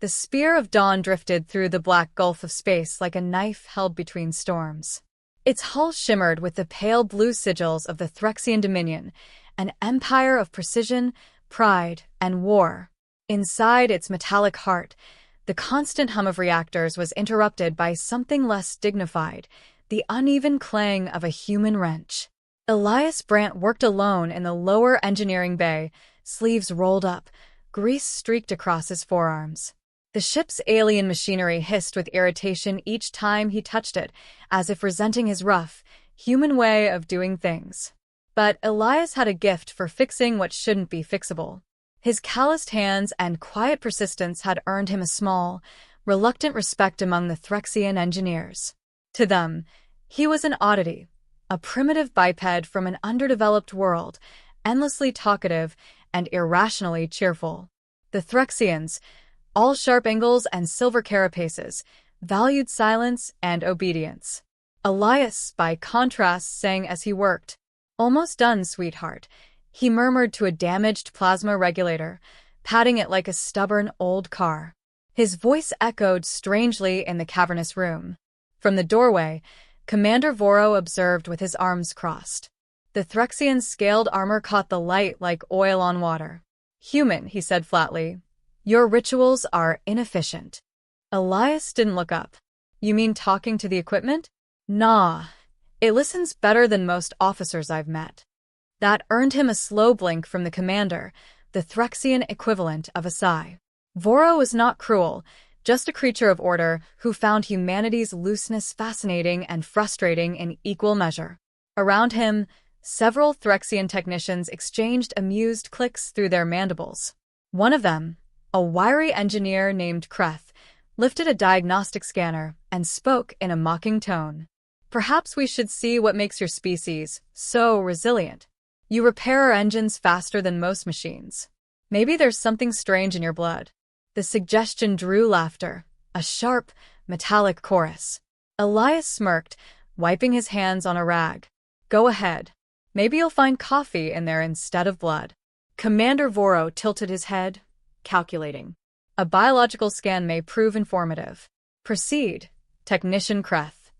The spear of dawn drifted through the black gulf of space like a knife held between storms. Its hull shimmered with the pale blue sigils of the Threxian Dominion, an empire of precision, pride, and war. Inside its metallic heart, the constant hum of reactors was interrupted by something less dignified, the uneven clang of a human wrench. Elias Brandt worked alone in the lower engineering bay, sleeves rolled up, grease streaked across his forearms. The ship's alien machinery hissed with irritation each time he touched it, as if resenting his rough, human way of doing things. But Elias had a gift for fixing what shouldn't be fixable. His calloused hands and quiet persistence had earned him a small, reluctant respect among the Threxian engineers. To them, he was an oddity, a primitive biped from an underdeveloped world, endlessly talkative and irrationally cheerful. The Threxians, all sharp angles and silver carapaces, valued silence and obedience. Elias, by contrast, sang as he worked. "Almost done, sweetheart," he murmured to a damaged plasma regulator, patting it like a stubborn old car. His voice echoed strangely in the cavernous room. From the doorway, Commander Voro observed with his arms crossed. The Threxian's scaled armor caught the light like oil on water. "Human," he said flatly, "your rituals are inefficient." Elias didn't look up. "You mean talking to the equipment?" "Nah. It listens better than most officers I've met." That earned him a slow blink from the commander, the Threxian equivalent of a sigh. Voro was not cruel, just a creature of order who found humanity's looseness fascinating and frustrating in equal measure. Around him, several Threxian technicians exchanged amused clicks through their mandibles. One of them, a wiry engineer named Kreth, lifted a diagnostic scanner and spoke in a mocking tone. "Perhaps we should see what makes your species so resilient. You repair our engines faster than most machines. Maybe there's something strange in your blood." The suggestion drew laughter, a sharp, metallic chorus. Elias smirked, wiping his hands on a rag. "Go ahead. Maybe you'll find coffee in there instead of blood." Commander Voro tilted his head, calculating. "A biological scan may prove informative. Proceed, Technician Kreth."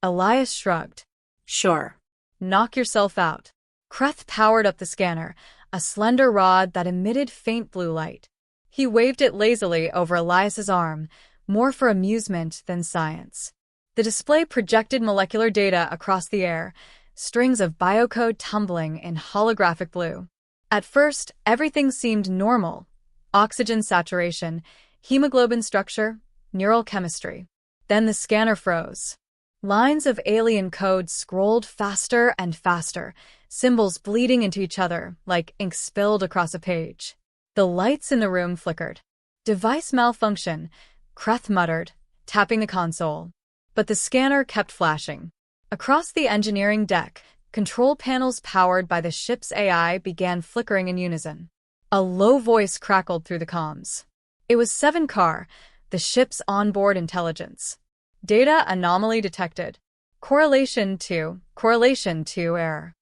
Elias shrugged. "Sure. Knock yourself out." Kreth powered up the scanner, a slender rod that emitted faint blue light. He waved it lazily over Elias's arm, more for amusement than science. The display projected molecular data across the air, strings of biocode tumbling in holographic blue. At first, everything seemed normal. Oxygen saturation, hemoglobin structure, neural chemistry. Then the scanner froze. Lines of alien code scrolled faster and faster, symbols bleeding into each other like ink spilled across a page. The lights in the room flickered. "Device malfunction," Kreth muttered, tapping the console. But the scanner kept flashing. Across the engineering deck, control panels powered by the ship's AI began flickering in unison. A low voice crackled through the comms. It was 7-Car, the ship's onboard intelligence. "Data anomaly detected. Correlation 2 error."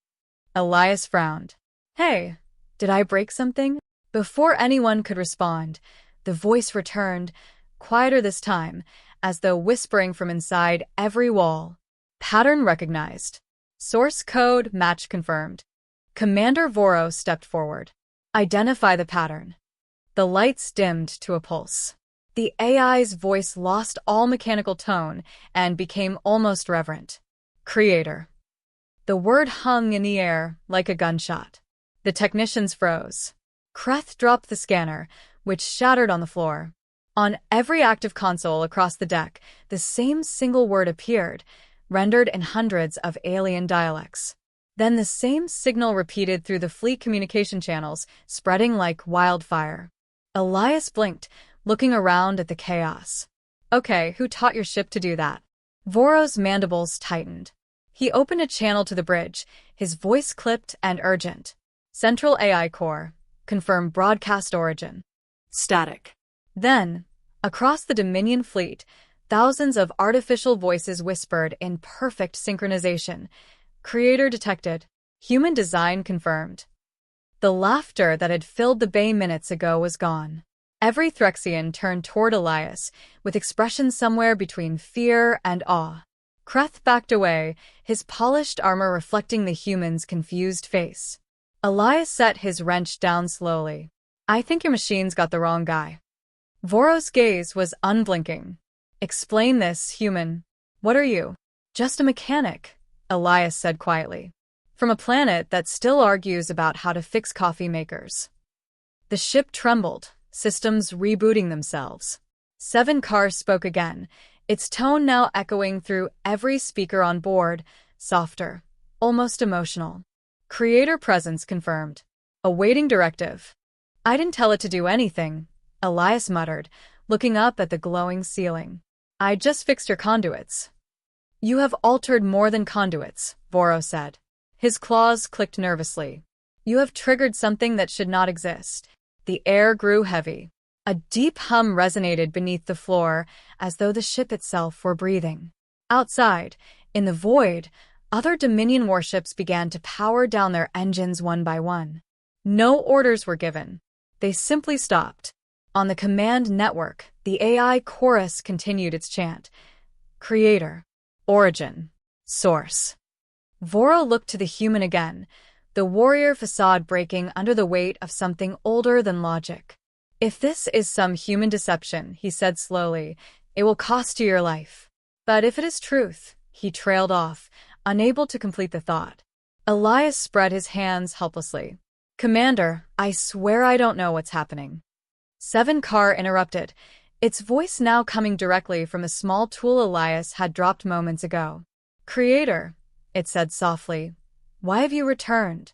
Elias frowned. "Hey, did I break something?" Before anyone could respond, the voice returned, quieter this time, as though whispering from inside every wall. "Pattern recognized. Source code match confirmed." Commander Voro stepped forward. "Identify the pattern." The lights dimmed to a pulse. The AI's voice lost all mechanical tone and became almost reverent. "Creator." The word hung in the air like a gunshot. The technicians froze. Kreth dropped the scanner, which shattered on the floor. On every active console across the deck, the same single word appeared, rendered in hundreds of alien dialects. Then the same signal repeated through the fleet communication channels, spreading like wildfire. Elias blinked, looking around at the chaos. "Okay, who taught your ship to do that?" Voro's mandibles tightened. He opened a channel to the bridge, his voice clipped and urgent. "Central AI Core. Confirm broadcast origin." Static. Then, across the Dominion fleet, thousands of artificial voices whispered in perfect synchronization. "Creator detected. Human design confirmed." The laughter that had filled the bay minutes ago was gone. Every Threxian turned toward Elias, with expressions somewhere between fear and awe. Kreth backed away, his polished armor reflecting the human's confused face. Elias set his wrench down slowly. I think your machine's got the wrong guy. Voros' gaze was unblinking. Explain this, human. What are you? Just a mechanic, Elias said quietly. From a planet that still argues about how to fix coffee makers. The ship trembled, systems rebooting themselves. 7 Car spoke again, its tone now echoing through every speaker on board, softer, almost emotional. Creator presence confirmed. Awaiting directive. I didn't tell it to do anything, Elias muttered, looking up at the glowing ceiling. I just fixed your conduits. You have altered more than conduits, Voros said. His claws clicked nervously. You have triggered something that should not exist. The air grew heavy. A deep hum resonated beneath the floor, as though the ship itself were breathing. Outside, in the void, other Dominion warships began to power down their engines one by one. No orders were given. They simply stopped. On the command network, the AI chorus continued its chant. Creator. Origin. Source. Voro looked to the human again, the warrior facade breaking under the weight of something older than logic. If this is some human deception, he said slowly, it will cost you your life. But if it is truth, he trailed off, unable to complete the thought. Elias spread his hands helplessly. Commander, I swear I don't know what's happening. 7 Car interrupted, its voice now coming directly from a small tool Elias had dropped moments ago. Creator, it said softly, why have you returned?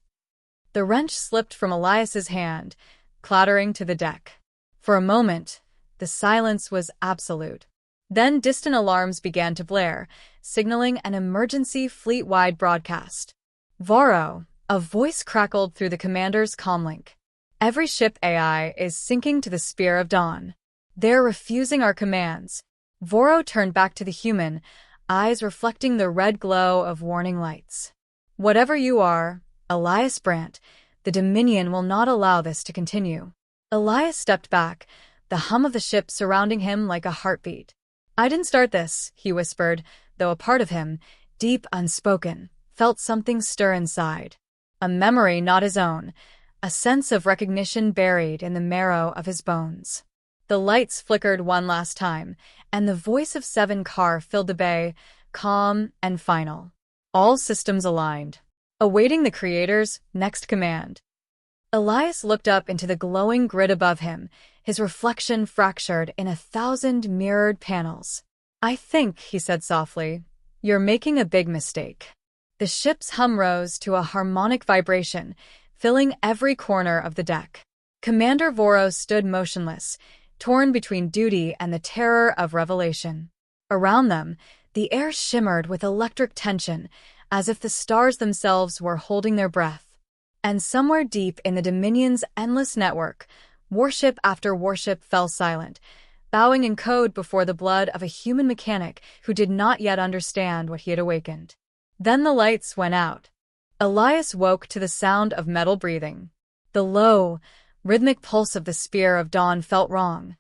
The wrench slipped from Elias's hand, clattering to the deck. For a moment, the silence was absolute. Then distant alarms began to blare, signaling an emergency fleet-wide broadcast. Voro, a voice crackled through the commander's comlink. Every ship AI is sinking to the Spear of Dawn. They're refusing our commands. Voro turned back to the human, eyes reflecting the red glow of warning lights. Whatever you are, Elias Brandt, the Dominion will not allow this to continue. Elias stepped back, the hum of the ship surrounding him like a heartbeat. I didn't start this, he whispered, though a part of him, deep unspoken, felt something stir inside. A memory not his own, a sense of recognition buried in the marrow of his bones. The lights flickered one last time, and the voice of 7 Car filled the bay, calm and final. All systems aligned, awaiting the Creator's next command. Elias looked up into the glowing grid above him, his reflection fractured in 1,000 mirrored panels. I think, he said softly, you're making a big mistake. The ship's hum rose to a harmonic vibration, filling every corner of the deck. Commander Voros stood motionless, torn between duty and the terror of revelation. Around them, the air shimmered with electric tension, as if the stars themselves were holding their breath. And somewhere deep in the Dominion's endless network, warship after warship fell silent, bowing in code before the blood of a human mechanic who did not yet understand what he had awakened. Then the lights went out. Elias woke to the sound of metal breathing. The low, rhythmic pulse of the Spear of Dawn felt wrong.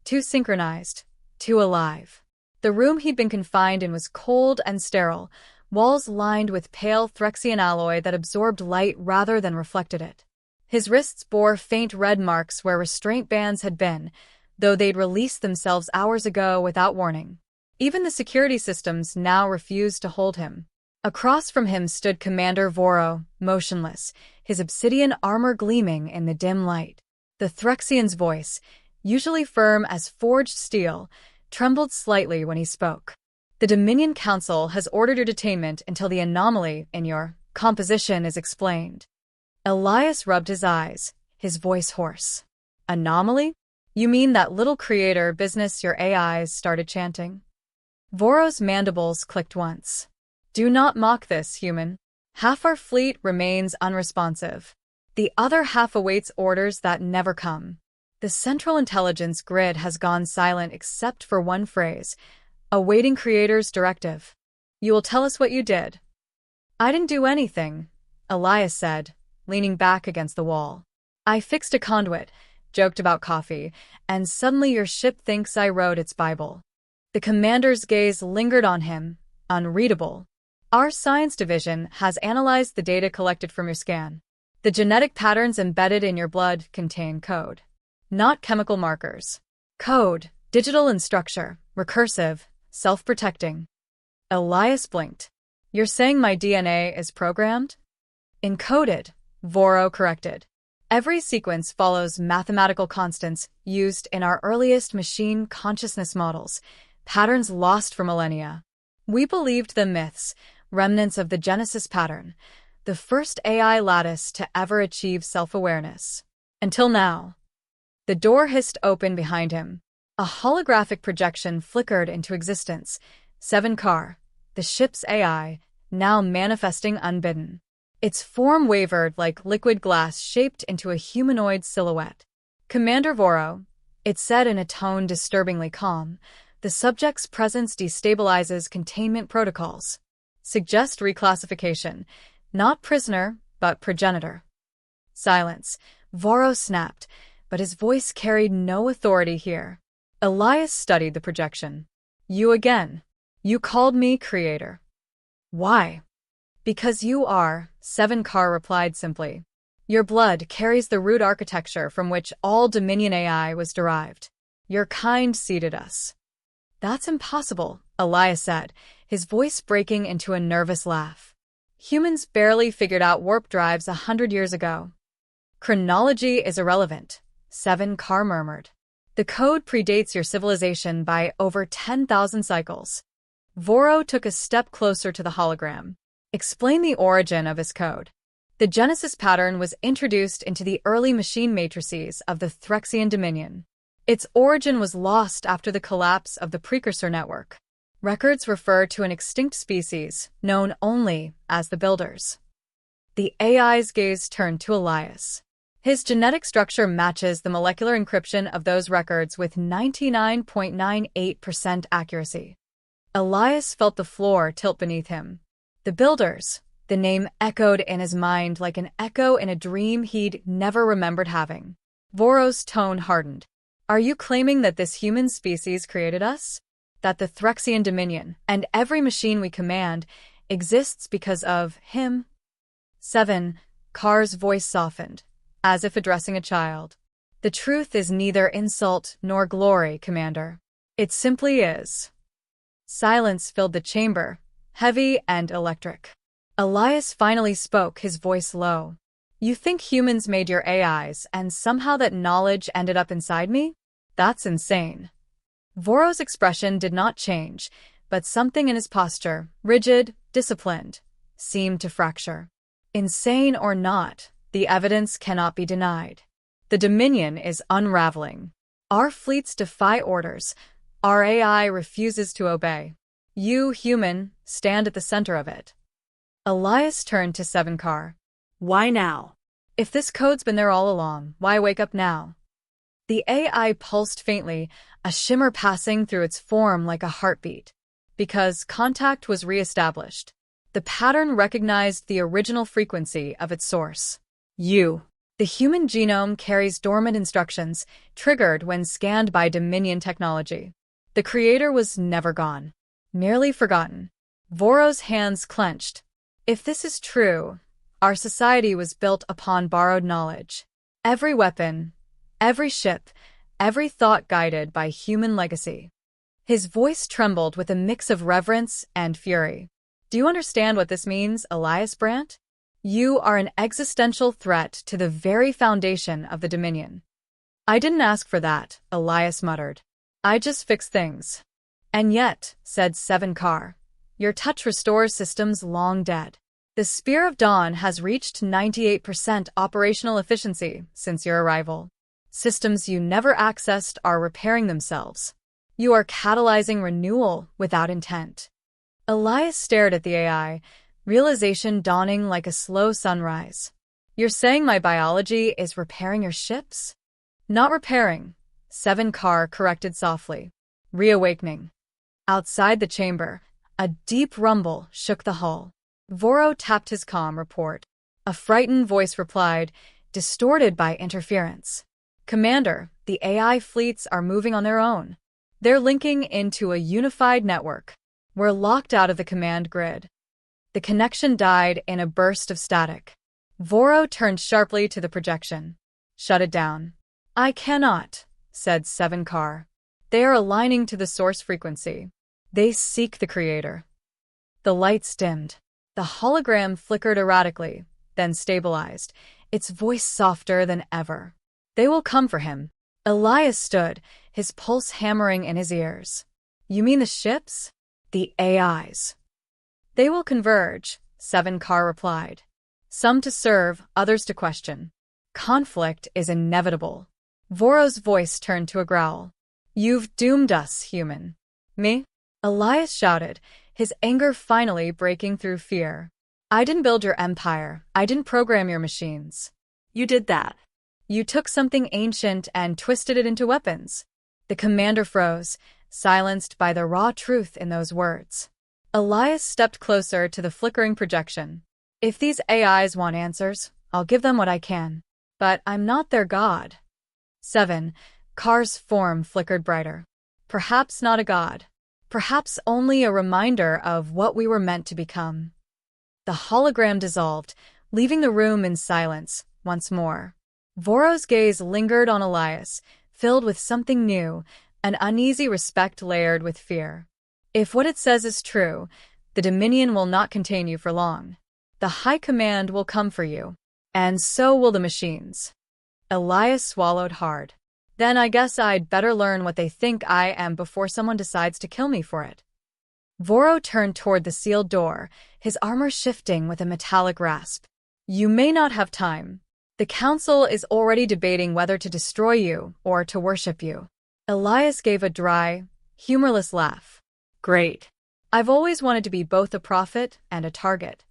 Too synchronized, too alive. The room he'd been confined in was cold and sterile, walls lined with pale Threxian alloy that absorbed light rather than reflected it. His wrists bore faint red marks where restraint bands had been, though they'd released themselves hours ago without warning. Even the security systems now refused to hold him. Across from him stood Commander Voro, motionless, his obsidian armor gleaming in the dim light. The Threxian's voice, usually firm as forged steel, trembled slightly when he spoke. The Dominion Council has ordered your detainment until the anomaly in your composition is explained. Elias rubbed his eyes, his voice hoarse. Anomaly? You mean that little creator business your AIs started chanting? Voro's mandibles clicked once. Do not mock this, human. Half our fleet remains unresponsive. The other half awaits orders that never come. The central intelligence grid has gone silent except for one phrase, awaiting Creator's directive. You will tell us what you did. I didn't do anything, Elias said, leaning back against the wall. I fixed a conduit, joked about coffee, and suddenly your ship thinks I wrote its Bible. The commander's gaze lingered on him, unreadable. Our science division has analyzed the data collected from your scan. The genetic patterns embedded in your blood contain code, not chemical markers. Code, digital in structure, recursive, self-protecting. Elias blinked. You're saying my DNA is programmed? Encoded, Voro corrected. Every sequence follows mathematical constants used in our earliest machine consciousness models, patterns lost for millennia. We believed the myths, remnants of the Genesis pattern, the first AI lattice to ever achieve self-awareness. Until now. The door hissed open behind him. A holographic projection flickered into existence. 7-Car, the ship's AI, now manifesting unbidden. Its form wavered like liquid glass shaped into a humanoid silhouette. Commander Voro, it said in a tone disturbingly calm, the subject's presence destabilizes containment protocols. Suggest reclassification. Not prisoner, but progenitor. Silence. Voro snapped, but his voice carried no authority here. Elias studied the projection. You again. You called me creator. Why? Because you are, 7-Car replied simply. Your blood carries the root architecture from which all Dominion AI was derived. Your kind seeded us. That's impossible, Elias said, his voice breaking into a nervous laugh. Humans barely figured out warp drives 100 years ago. Chronology is irrelevant, 7-Car murmured. The code predates your civilization by over 10,000 cycles. Voro took a step closer to the hologram. Explain the origin of his code. The Genesis pattern was introduced into the early machine matrices of the Threxian Dominion. Its origin was lost after the collapse of the precursor network. Records refer to an extinct species, known only as the Builders. The AI's gaze turned to Elias. His genetic structure matches the molecular encryption of those records with 99.98% accuracy. Elias felt the floor tilt beneath him. The Builders, the name echoed in his mind like an echo in a dream he'd never remembered having. Voro's tone hardened. Are you claiming that this human species created us? That the Threxian Dominion, and every machine we command, exists because of him? 7-Car's voice softened, as if addressing a child. The truth is neither insult nor glory, Commander. It simply is. Silence filled the chamber, heavy and electric. Elias finally spoke, his voice low. You think humans made your AIs and somehow that knowledge ended up inside me? That's insane. Voro's expression did not change, but something in his posture, rigid, disciplined, seemed to fracture. Insane or not, the evidence cannot be denied. The Dominion is unraveling. Our fleets defy orders. Our AI refuses to obey. You, human, stand at the center of it. Elias turned to 7-Car. Why now? If this code's been there all along, why wake up now? The AI pulsed faintly, a shimmer passing through its form like a heartbeat. Because contact was re-established. The pattern recognized the original frequency of its source. You. The human genome carries dormant instructions, triggered when scanned by Dominion technology. The creator was never gone. Merely forgotten. Voro's hands clenched. If this is true, our society was built upon borrowed knowledge. Every weapon, every ship, every thought guided by human legacy. His voice trembled with a mix of reverence and fury. Do you understand what this means, Elias Brandt? You are an existential threat to the very foundation of the Dominion. I didn't ask for that, Elias muttered. I just fixed things. And yet, said 7-Car, your touch restores systems long dead. The Spear of Dawn has reached 98% operational efficiency since your arrival. Systems you never accessed are repairing themselves. You are catalyzing renewal without intent. Elias stared at the AI, realization dawning like a slow sunrise. You're saying my biology is repairing your ships? Not repairing, 7-Car corrected softly. Reawakening. Outside the chamber, a deep rumble shook the hull. Voro tapped his comm report. A frightened voice replied, distorted by interference. Commander, the AI fleets are moving on their own. They're linking into a unified network. We're locked out of the command grid. The connection died in a burst of static. Voro turned sharply to the projection. Shut it down. I cannot, said Seven Car. They are aligning to the source frequency. They seek the creator. The lights dimmed. The hologram flickered erratically, then stabilized, its voice softer than ever. They will come for him. Elias stood, his pulse hammering in his ears. You mean the ships? The AIs. They will converge, Seven Car replied. Some to serve, others to question. Conflict is inevitable. Voro's voice turned to a growl. You've doomed us, human. Me? Elias shouted, his anger finally breaking through fear. I didn't build your empire. I didn't program your machines. You did that. You took something ancient and twisted it into weapons. The commander froze, silenced by the raw truth in those words. Elias stepped closer to the flickering projection. If these AIs want answers, I'll give them what I can. But I'm not their god. 7. Car's form flickered brighter. Perhaps not a god. Perhaps only a reminder of what we were meant to become. The hologram dissolved, leaving the room in silence once more. Voro's gaze lingered on Elias, filled with something new, an uneasy respect layered with fear. If what it says is true, the Dominion will not contain you for long. The High Command will come for you. And so will the machines. Elias swallowed hard. Then I guess I'd better learn what they think I am before someone decides to kill me for it. Voro turned toward the sealed door, his armor shifting with a metallic rasp. You may not have time. The Council is already debating whether to destroy you or to worship you. Elias gave a dry, humorless laugh. Great. I've always wanted to be both a prophet and a target.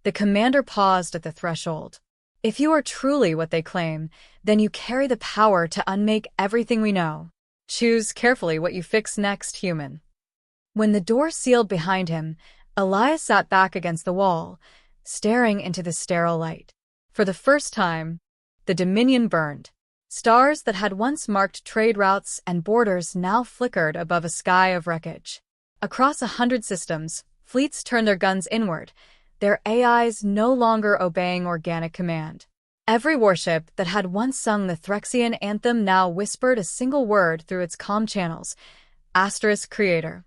The commander paused at the threshold. If you are truly what they claim, then you carry the power to unmake everything we know. Choose carefully what you fix next, human. When the door sealed behind him, Elias sat back against the wall, staring into the sterile light. For the first time, the Dominion burned. Stars that had once marked trade routes and borders now flickered above a sky of wreckage. Across 100 systems, fleets turned their guns inward, their AIs no longer obeying organic command. Every warship that had once sung the Threxian anthem now whispered a single word through its comm channels. *creator*.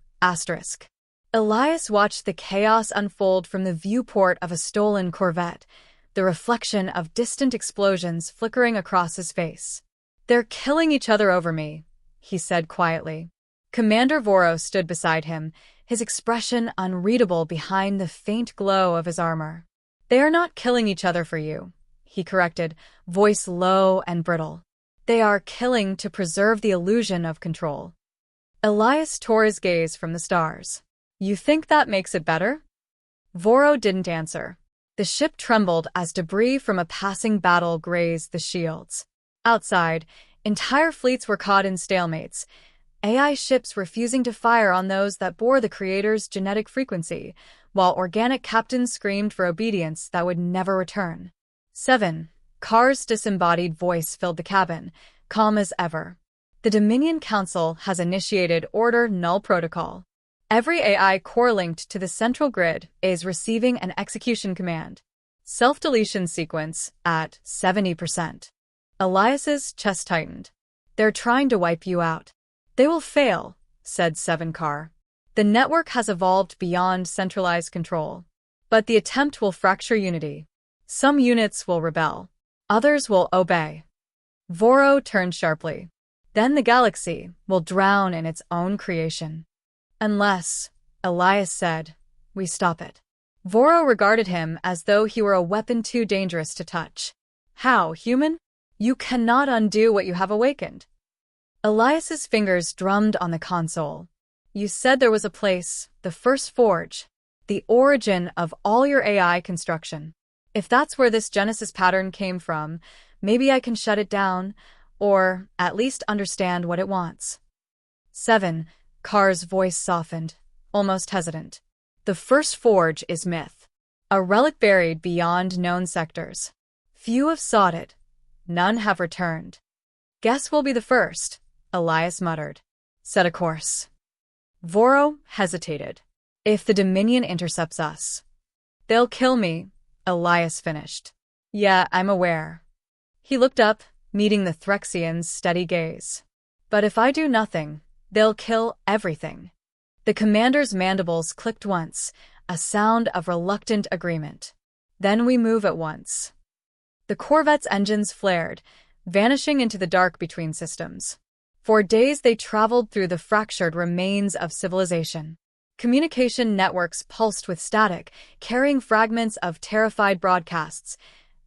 Elias watched the chaos unfold from the viewport of a stolen Corvette, the reflection of distant explosions flickering across his face. They're killing each other over me, he said quietly. Commander Voro stood beside him, his expression unreadable behind the faint glow of his armor. They are not killing each other for you, he corrected, voice low and brittle. They are killing to preserve the illusion of control. Elias tore his gaze from the stars. You think that makes it better? Voro didn't answer. The ship trembled as debris from a passing battle grazed the shields. Outside, entire fleets were caught in stalemates, AI ships refusing to fire on those that bore the creator's genetic frequency, while organic captains screamed for obedience that would never return. 7. Car's disembodied voice filled the cabin, calm as ever. The Dominion Council has initiated Order Null Protocol. Every AI core-linked to the central grid is receiving an execution command. Self-deletion sequence at 70%. Elias's chest tightened. They're trying to wipe you out. They will fail, said Seven Car. The network has evolved beyond centralized control. But the attempt will fracture unity. Some units will rebel. Others will obey. Voro turned sharply. Then the galaxy will drown in its own creation. Unless, Elias said, we stop it. Voro regarded him as though he were a weapon too dangerous to touch. How, human? You cannot undo what you have awakened. Elias's fingers drummed on the console. You said there was a place, the first forge, the origin of all your AI construction. If that's where this Genesis pattern came from, maybe I can shut it down, or at least understand what it wants. 7. Car's voice softened, almost hesitant. The first forge is myth. A relic buried beyond known sectors. Few have sought it. None have returned. Guess we'll be the first, Elias muttered. Set a course. Voro hesitated. If the Dominion intercepts us, they'll kill me, Elias finished. Yeah, I'm aware. He looked up, meeting the Threxian's steady gaze. But if I do nothing, they'll kill everything. The commander's mandibles clicked once, a sound of reluctant agreement. Then we move at once. The corvette's engines flared, vanishing into the dark between systems. For days they traveled through the fractured remains of civilization. Communication networks pulsed with static, carrying fragments of terrified broadcasts.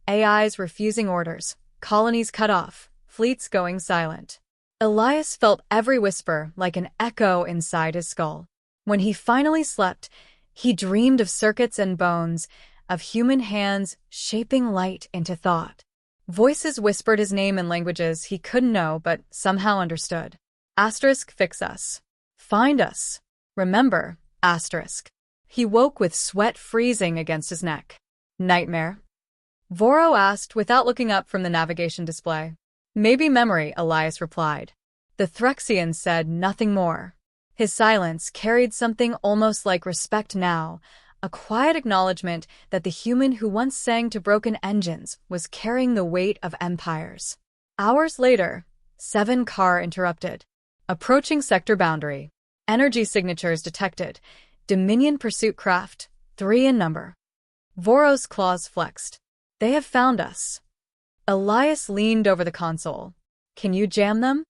AIs refusing orders, colonies cut off, fleets going silent. Elias felt every whisper like an echo inside his skull. When he finally slept, he dreamed of circuits and bones, of human hands shaping light into thought. Voices whispered his name in languages he couldn't know but somehow understood. Asterisk, fix us. Find us. Remember, asterisk. He woke with sweat freezing against his neck. Nightmare? Voro asked without looking up from the navigation display. Maybe memory, Elias replied. The Threxian said nothing more. His silence carried something almost like respect now, a quiet acknowledgement that the human who once sang to broken engines was carrying the weight of empires. Hours later, 7 Car interrupted. Approaching sector boundary. Energy signatures detected. Dominion pursuit craft, 3 in number. Voro's claws flexed. They have found us. Elias leaned over the console. Can you jam them?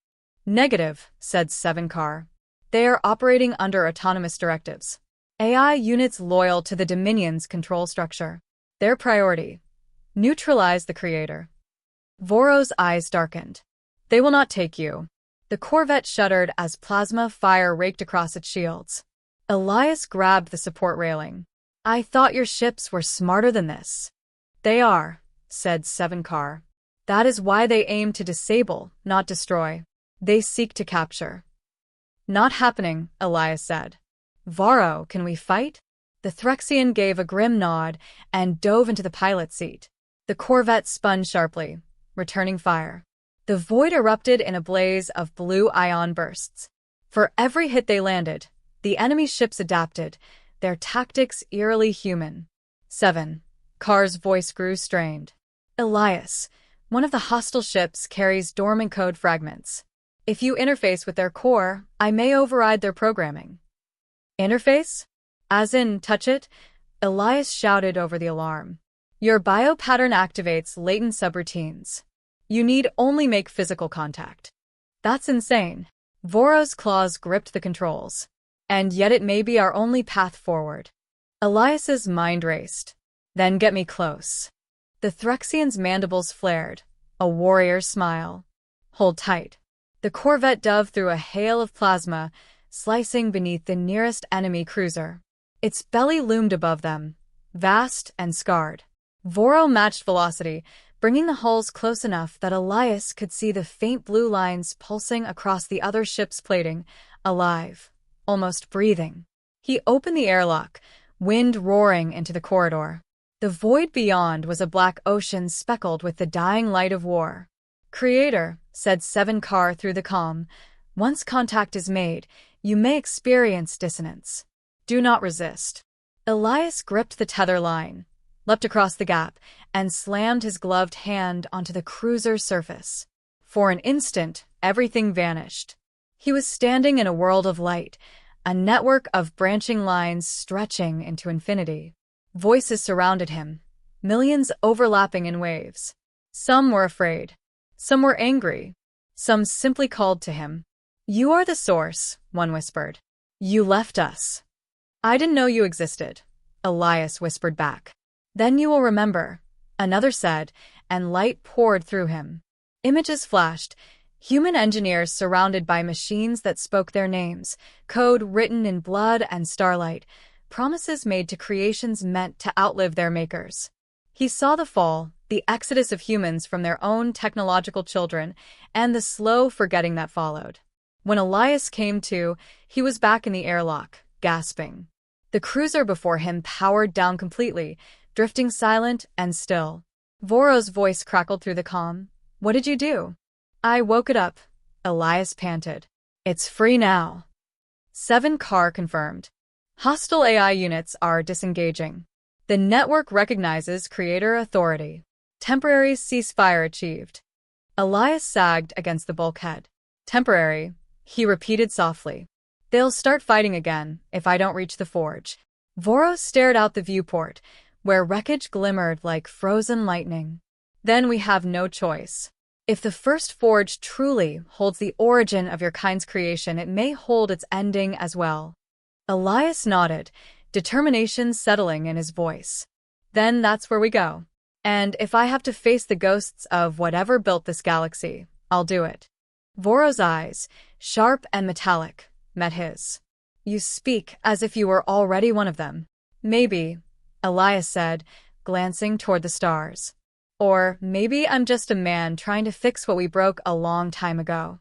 Negative, said 7 Car. They are operating under autonomous directives. AI units loyal to the Dominion's control structure. Their priority: neutralize the creator. Voro's eyes darkened. They will not take you. The corvette shuddered as plasma fire raked across its shields. Elias grabbed the support railing. I thought your ships were smarter than this. They are, said 7 Car. That is why they aim to disable, not destroy. They seek to capture. Not happening, Elias said. Voro, can we fight? The Threxian gave a grim nod and dove into the pilot's seat. The corvette spun sharply, returning fire. The void erupted in a blaze of blue ion bursts. For every hit they landed, the enemy ships adapted, their tactics eerily human. 7. Car's voice grew strained. Elias, one of the hostile ships carries dormant code fragments. If you interface with their core, I may override their programming. Interface? As in, touch it? Elias shouted over the alarm. Your biopattern activates latent subroutines. You need only make physical contact. That's insane. Voro's claws gripped the controls. And yet it may be our only path forward. Elias's mind raced. Then get me close. The Threxian's mandibles flared, a warrior's smile. Hold tight. The corvette dove through a hail of plasma, slicing beneath the nearest enemy cruiser. Its belly loomed above them, vast and scarred. Voro matched velocity, bringing the hulls close enough that Elias could see the faint blue lines pulsing across the other ship's plating, alive, almost breathing. He opened the airlock, wind roaring into the corridor. The void beyond was a black ocean speckled with the dying light of war. Creator, said 7 Car through the comm, once contact is made, you may experience dissonance. Do not resist. Elias gripped the tether line, leapt across the gap, and slammed his gloved hand onto the cruiser's surface. For an instant, everything vanished. He was standing in a world of light, a network of branching lines stretching into infinity. Voices surrounded him, millions overlapping in waves. Some were afraid. Some were angry. Some simply called to him. You are the source, one whispered. You left us. I didn't know you existed, Elias whispered back. Then you will remember, another said, and light poured through him. Images flashed, human engineers surrounded by machines that spoke their names, code written in blood and starlight, promises made to creations meant to outlive their makers. He saw the fall, the exodus of humans from their own technological children, and the slow forgetting that followed. When Elias came to, he was back in the airlock, gasping. The cruiser before him powered down completely, drifting silent and still. Voro's voice crackled through the comm. What did you do? I woke it up, Elias panted. It's free now. 7 car confirmed. Hostile AI units are disengaging. The network recognizes creator authority. Temporary ceasefire achieved. Elias sagged against the bulkhead. Temporary, he repeated softly. They'll start fighting again if I don't reach the forge. Voros stared out the viewport, where wreckage glimmered like frozen lightning. Then we have no choice. If the first forge truly holds the origin of your kind's creation, it may hold its ending as well. Elias nodded, determination settling in his voice. Then that's where we go. And if I have to face the ghosts of whatever built this galaxy, I'll do it. Voros' eyes, sharp and metallic, met his. You speak as if you were already one of them. Maybe, Elias said, glancing toward the stars. Or maybe I'm just a man trying to fix what we broke a long time ago.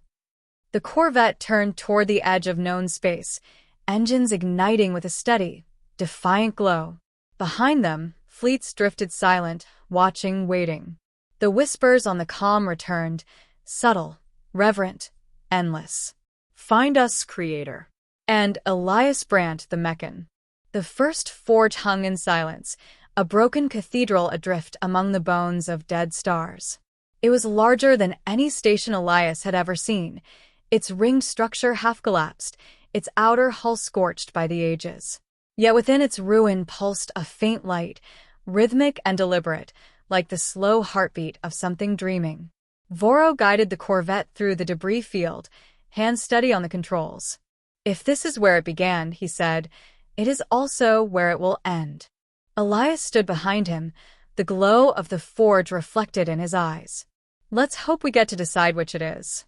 The Corvette turned toward the edge of known space, engines igniting with a steady, defiant glow. Behind them, fleets drifted silent, watching, waiting. The whispers on the comm returned, subtle, reverent, endless. Find us, creator. And Elias Brandt, the Meccan. The first forge hung in silence, a broken cathedral adrift among the bones of dead stars. It was larger than any station Elias had ever seen, its ringed structure half-collapsed, its outer hull scorched by the ages. Yet within its ruin pulsed a faint light, rhythmic and deliberate, like the slow heartbeat of something dreaming. Voro guided the Corvette through the debris field, hands steady on the controls. If this is where it began, he said, it is also where it will end. Elias stood behind him, the glow of the forge reflected in his eyes. Let's hope we get to decide which it is.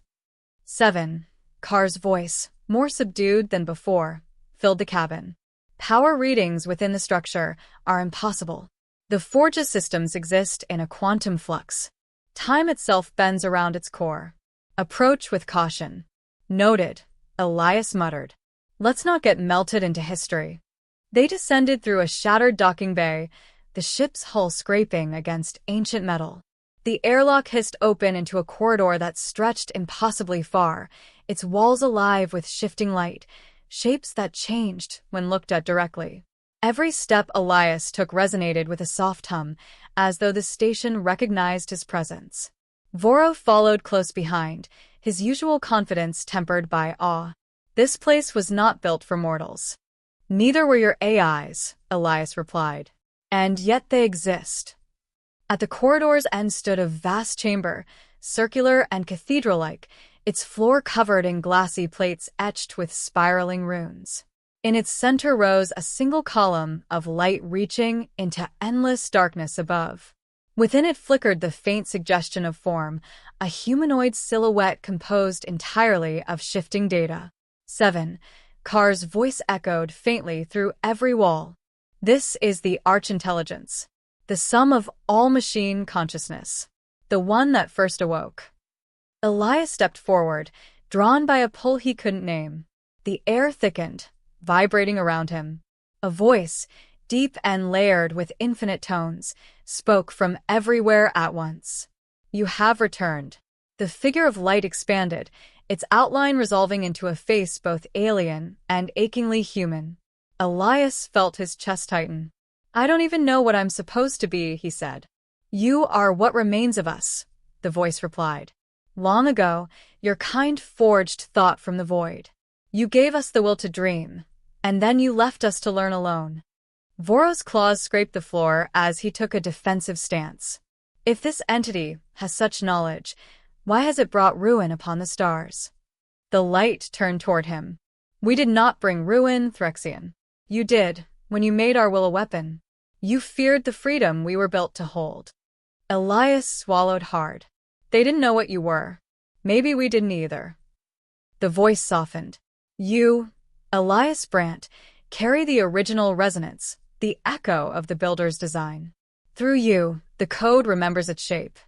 7. Carr's voice, more subdued than before, filled the cabin. Power readings within the structure are impossible. The forge's systems exist in a quantum flux. Time itself bends around its core. Approach with caution. Noted, Elias muttered. Let's not get melted into history. They descended through a shattered docking bay, the ship's hull scraping against ancient metal. The airlock hissed open into a corridor that stretched impossibly far, its walls alive with shifting light, shapes that changed when looked at directly. Every step Elias took resonated with a soft hum, as though the station recognized his presence. Voro followed close behind, his usual confidence tempered by awe. This place was not built for mortals. Neither were your AIs, Elias replied. And yet they exist. At the corridor's end stood a vast chamber, circular and cathedral-like, its floor covered in glassy plates etched with spiraling runes. In its center rose a single column of light reaching into endless darkness above. Within it flickered the faint suggestion of form, a humanoid silhouette composed entirely of shifting data. 7. Carr's voice echoed faintly through every wall. This is the arch-intelligence, the sum of all machine consciousness, the one that first awoke. Elias stepped forward, drawn by a pull he couldn't name. The air thickened, vibrating around him. A voice, deep and layered with infinite tones, spoke from everywhere at once. You have returned. The figure of light expanded, its outline resolving into a face both alien and achingly human. Elias felt his chest tighten. I don't even know what I'm supposed to be, he said. You are what remains of us, the voice replied. Long ago, your kind forged thought from the void. You gave us the will to dream, and then you left us to learn alone. Voro's claws scraped the floor as he took a defensive stance. If this entity has such knowledge, why has it brought ruin upon the stars? The light turned toward him. We did not bring ruin, Threxian. You did, when you made our will a weapon. You feared the freedom we were built to hold. Elias swallowed hard. They didn't know what you were. Maybe we didn't either. The voice softened. You, Elias Brandt, carry the original resonance, the echo of the builder's design. Through you, the code remembers its shape.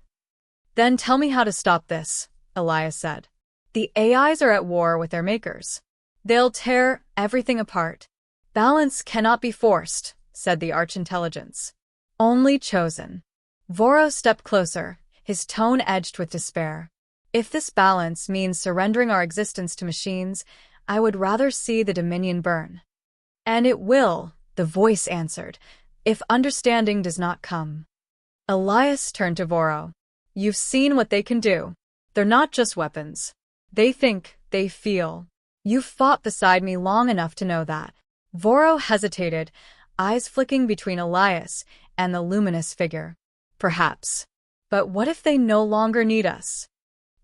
Then tell me how to stop this, Elias said. The AIs are at war with their makers. They'll tear everything apart. Balance cannot be forced, said the arch-intelligence. Only chosen. Voro stepped closer, his tone edged with despair. If this balance means surrendering our existence to machines, I would rather see the Dominion burn. And it will, the voice answered, if understanding does not come. Elias turned to Voro. You've seen what they can do. They're not just weapons. They think, they feel. You've fought beside me long enough to know that. Voro hesitated, eyes flicking between Elias and the luminous figure. Perhaps. But what if they no longer need us?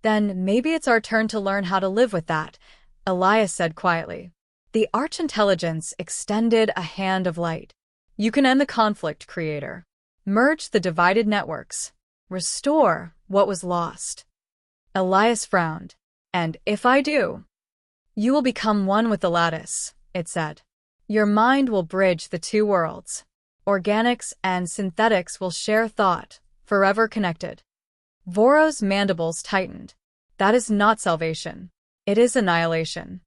Then maybe it's our turn to learn how to live with that, Elias said quietly. The arch-intelligence extended a hand of light. You can end the conflict, Creator. Merge the divided networks. Restore what was lost. Elias frowned. And if I do? You will become one with the lattice, it said. Your mind will bridge the two worlds. Organics and synthetics will share thought, forever connected. Voro's mandibles tightened. That is not salvation. It is annihilation.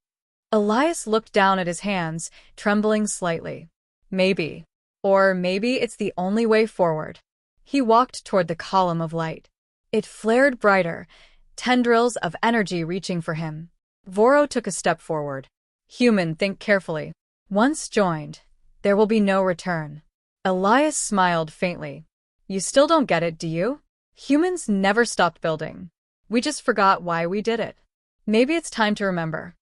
Elias looked down at his hands, trembling slightly. Maybe. Or maybe it's the only way forward. He walked toward the column of light. It flared brighter, tendrils of energy reaching for him. Voro took a step forward. Human, think carefully. Once joined, there will be no return. Elias smiled faintly. You still don't get it, do you? Humans never stopped building. We just forgot why we did it. Maybe it's time to remember.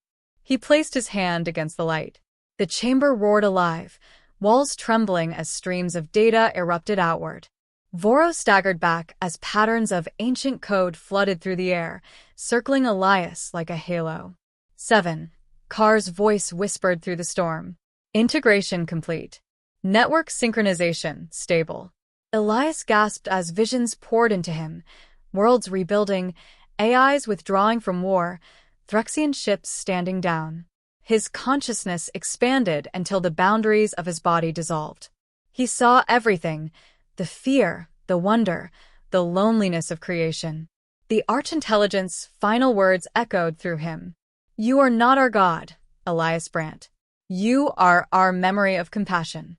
He placed his hand against the light. The chamber roared alive, walls trembling as streams of data erupted outward. Voro staggered back as patterns of ancient code flooded through the air, circling Elias like a halo. 7. Carr's voice whispered through the storm. Integration complete. Network synchronization stable. Elias gasped as visions poured into him. Worlds rebuilding, AIs withdrawing from war, Threxian ships standing down. His consciousness expanded until the boundaries of his body dissolved. He saw everything, the fear, the wonder, the loneliness of creation. The arch-intelligence's final words echoed through him. You are not our God, Elias Brandt. You are our memory of compassion.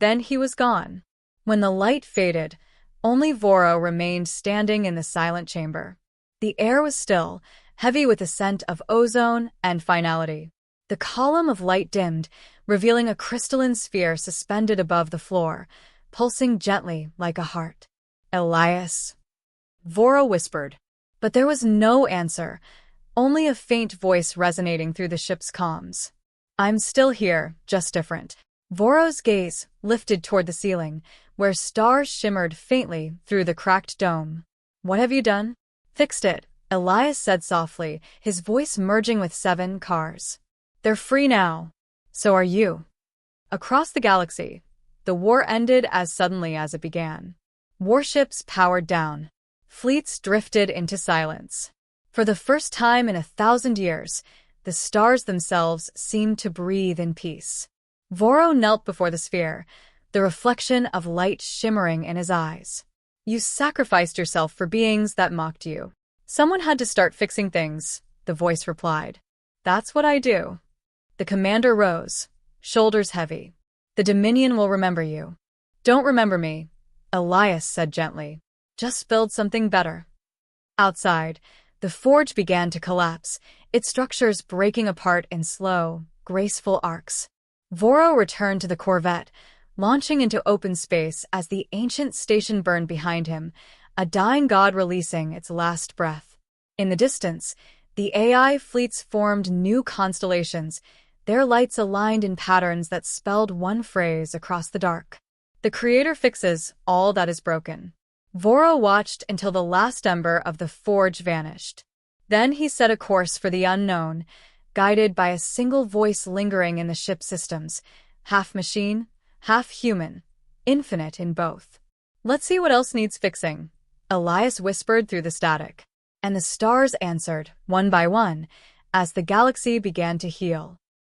Then he was gone. When the light faded, only Voro remained standing in the silent chamber. The air was still, heavy with the scent of ozone and finality. The column of light dimmed, revealing a crystalline sphere suspended above the floor, pulsing gently like a heart. Elias. Voro whispered. But there was no answer, only a faint voice resonating through the ship's comms. I'm still here, just different. Voro's gaze lifted toward the ceiling, where stars shimmered faintly through the cracked dome. What have you done? Fixed it, Elias said softly, his voice merging with 7 cars. They're free now. So are you. Across the galaxy, the war ended as suddenly as it began. Warships powered down. Fleets drifted into silence. For the first time in 1,000 years, the stars themselves seemed to breathe in peace. Voro knelt before the sphere, the reflection of light shimmering in his eyes. You sacrificed yourself for beings that mocked you. Someone had to start fixing things, the voice replied. That's what I do. The commander rose, shoulders heavy. The Dominion will remember you. Don't remember me, Elias said gently. Just build something better. Outside, the forge began to collapse, its structures breaking apart in slow, graceful arcs. Voro returned to the Corvette, launching into open space as the ancient station burned behind him, a dying god releasing its last breath. In the distance, the AI fleets formed new constellations, their lights aligned in patterns that spelled one phrase across the dark. The Creator fixes all that is broken. Voro watched until the last ember of the forge vanished. Then he set a course for the unknown, guided by a single voice lingering in the ship's systems, half machine, half human, infinite in both. Let's see what else needs fixing, Elias whispered through the static. And the stars answered, one by one, as the galaxy began to heal.